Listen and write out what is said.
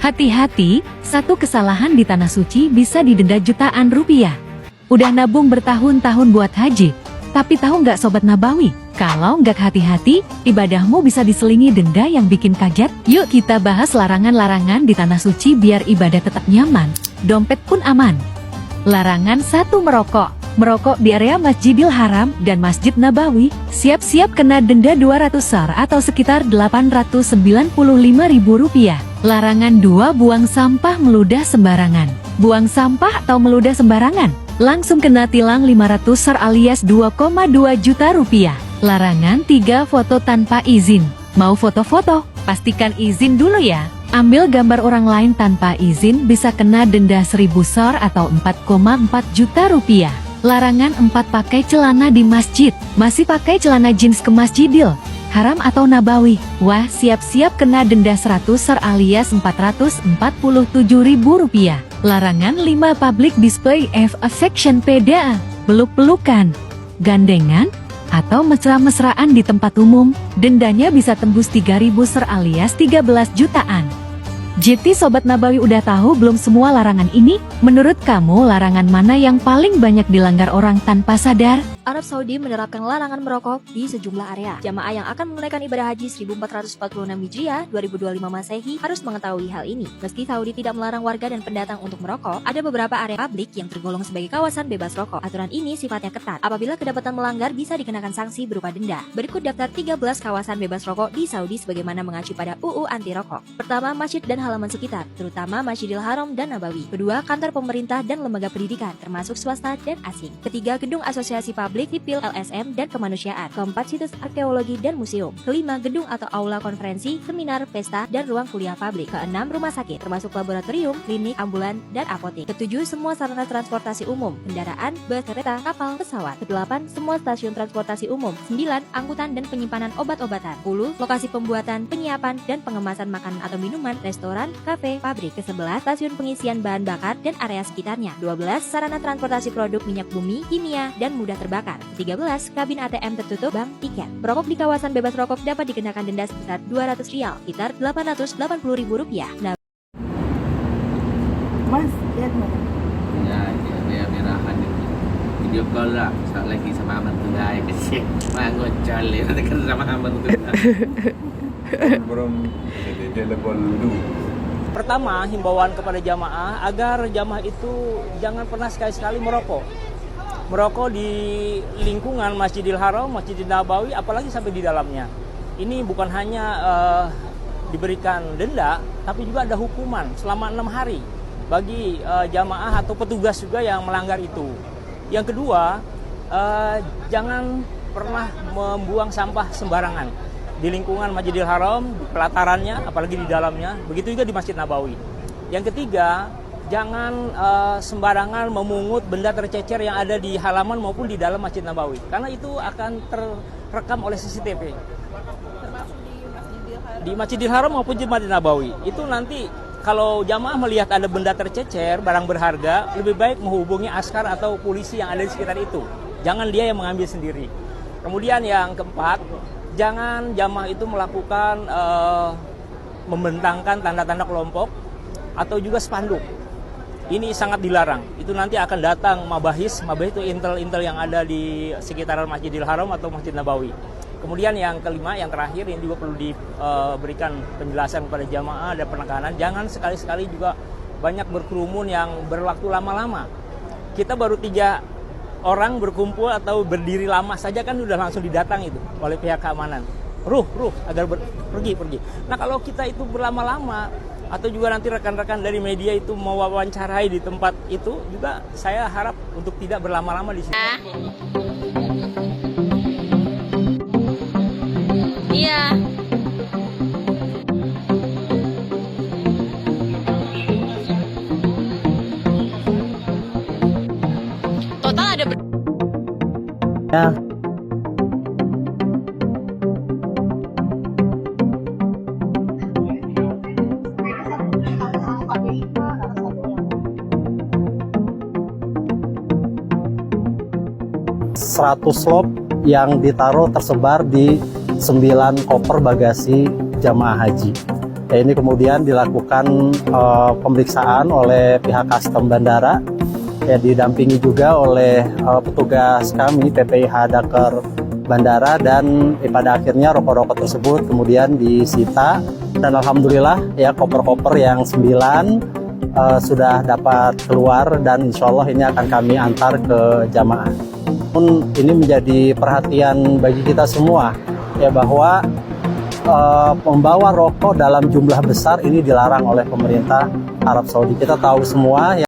Hati-hati, satu kesalahan di tanah suci bisa didenda jutaan rupiah. Udah nabung bertahun-tahun buat haji, tapi tahu nggak Sobat Nabawi, kalau nggak hati-hati, ibadahmu bisa diselingi denda yang bikin kaget. Yuk kita bahas larangan-larangan di tanah suci biar ibadah tetap nyaman, dompet pun aman. Larangan 1. Merokok. Merokok di area Masjidil Haram dan Masjid Nabawi, siap-siap kena denda 200 SAR atau sekitar Rp895.000. Larangan 2. Buang sampah meludah sembarangan. Buang sampah atau meludah sembarangan, langsung kena tilang 500 SAR alias 2,2 juta rupiah. Larangan 3. Foto tanpa izin. Mau foto-foto? Pastikan izin dulu ya. Ambil gambar orang lain tanpa izin bisa kena denda 1.000 SAR atau 4,4 juta rupiah. Larangan 4. Pakai celana di masjid. Masih pakai celana jeans ke Masjidil Haram atau Nabawi? Wah, siap-siap kena denda 100 SAR alias Rp447.000. Larangan 5. Public display of affection PDA. Peluk-pelukan, gandengan, atau mesra-mesraan di tempat umum, dendanya bisa tembus 3.000 SAR alias 13 jutaan. Jadi Sobat Nabawi udah tahu belum semua larangan ini? Menurut kamu larangan mana yang paling banyak dilanggar orang tanpa sadar? Arab Saudi menerapkan larangan merokok di sejumlah area. Jamaah yang akan menunaikan ibadah haji 1446 Hijriah 2025 Masehi harus mengetahui hal ini. Meski Saudi tidak melarang warga dan pendatang untuk merokok, ada beberapa area publik yang tergolong sebagai kawasan bebas rokok. Aturan ini sifatnya ketat. Apabila kedapatan melanggar bisa dikenakan sanksi berupa denda. Berikut daftar 13 kawasan bebas rokok di Saudi sebagaimana mengacu pada UU anti rokok. Pertama, masjid dan halaman sekitar, terutama Masjidil Haram dan Nabawi. Kedua, kantor pemerintah dan lembaga pendidikan, termasuk swasta dan asing. Ketiga, gedung asosiasi publik, sipil, LSM, dan kemanusiaan. Keempat, situs arkeologi dan museum. Kelima, gedung atau aula konferensi, seminar, pesta, dan ruang kuliah publik. Keenam, rumah sakit, termasuk laboratorium, klinik, ambulan, dan apotek. Ketujuh, semua sarana transportasi umum, kendaraan, bus, kereta, kapal, pesawat. Kedelapan, semua stasiun transportasi umum. 9, angkutan dan penyimpanan obat-obatan. 10, lokasi pembuatan, penyiapan, dan pengemasan makanan atau minuman, restoran, kafe, pabrik. Ke-11, stasiun pengisian bahan bakar dan area sekitarnya. 12, sarana transportasi produk minyak bumi, kimia, dan mudah terbakar. 13, kabin ATM tertutup, bank, tiket. Merokok di kawasan bebas rokok dapat dikenakan denda sebesar Rp200, sekitar Rp880.000. Nah, Mas, lihat mana? Ya, dia merahan video call lah, saat lagi sama mantu saya kecil, ngocol ya, kan sama mantu saya. Belum dia level dulu. Pertama, himbauan kepada jamaah agar jamaah itu jangan pernah sekali-sekali merokok. Merokok di lingkungan Masjidil Haram, Masjidil Nabawi, apalagi sampai di dalamnya. Ini bukan hanya diberikan denda, tapi juga ada hukuman selama 6 hari bagi jamaah atau petugas juga yang melanggar itu. Yang kedua, jangan pernah membuang sampah sembarangan di lingkungan Masjidil Haram, di pelatarannya, apalagi di dalamnya. Begitu juga di Masjid Nabawi. Yang ketiga, jangan sembarangan memungut benda tercecer yang ada di halaman maupun di dalam Masjid Nabawi, karena itu akan terekam oleh CCTV. Di Masjidil Haram maupun di Masjid Nabawi. Itu nanti kalau jamaah melihat ada benda tercecer, barang berharga, lebih baik menghubungi askar atau polisi yang ada di sekitar itu. Jangan dia yang mengambil sendiri. Kemudian yang keempat, jangan jamaah itu melakukan membentangkan tanda-tanda kelompok atau juga spanduk. Ini sangat dilarang. Itu nanti akan datang mabahis itu intel-intel yang ada di sekitaran Masjidil Haram atau Masjid Nabawi. Kemudian yang kelima, yang terakhir, yang juga perlu diberikan penjelasan kepada jamaah dan penekanan, jangan sekali-sekali juga banyak berkerumun yang berwaktu lama-lama. Kita baru 3 orang berkumpul atau berdiri lama saja kan udah langsung didatang itu oleh pihak keamanan. Ruh, agar pergi. Nah kalau kita itu berlama-lama, atau juga nanti rekan-rekan dari media itu mewawancarai di tempat itu, juga saya harap untuk tidak berlama-lama di sini. iya. Total ada Ya. Slop yang ditaruh tersebar di 9 koper bagasi jamaah haji. Ya, ini kemudian dilakukan pemeriksaan oleh pihak custom bandara, ya didampingi juga oleh petugas kami PPIH Dakar Bandara, dan pada akhirnya rokok-rokok tersebut kemudian disita, dan alhamdulillah ya koper-koper yang 9 sudah dapat keluar, dan insya Allah ini akan kami antar ke jamaah. Ini menjadi perhatian bagi kita semua ya, bahwa membawa rokok dalam jumlah besar ini dilarang oleh pemerintah Arab Saudi. Kita tahu semua ya,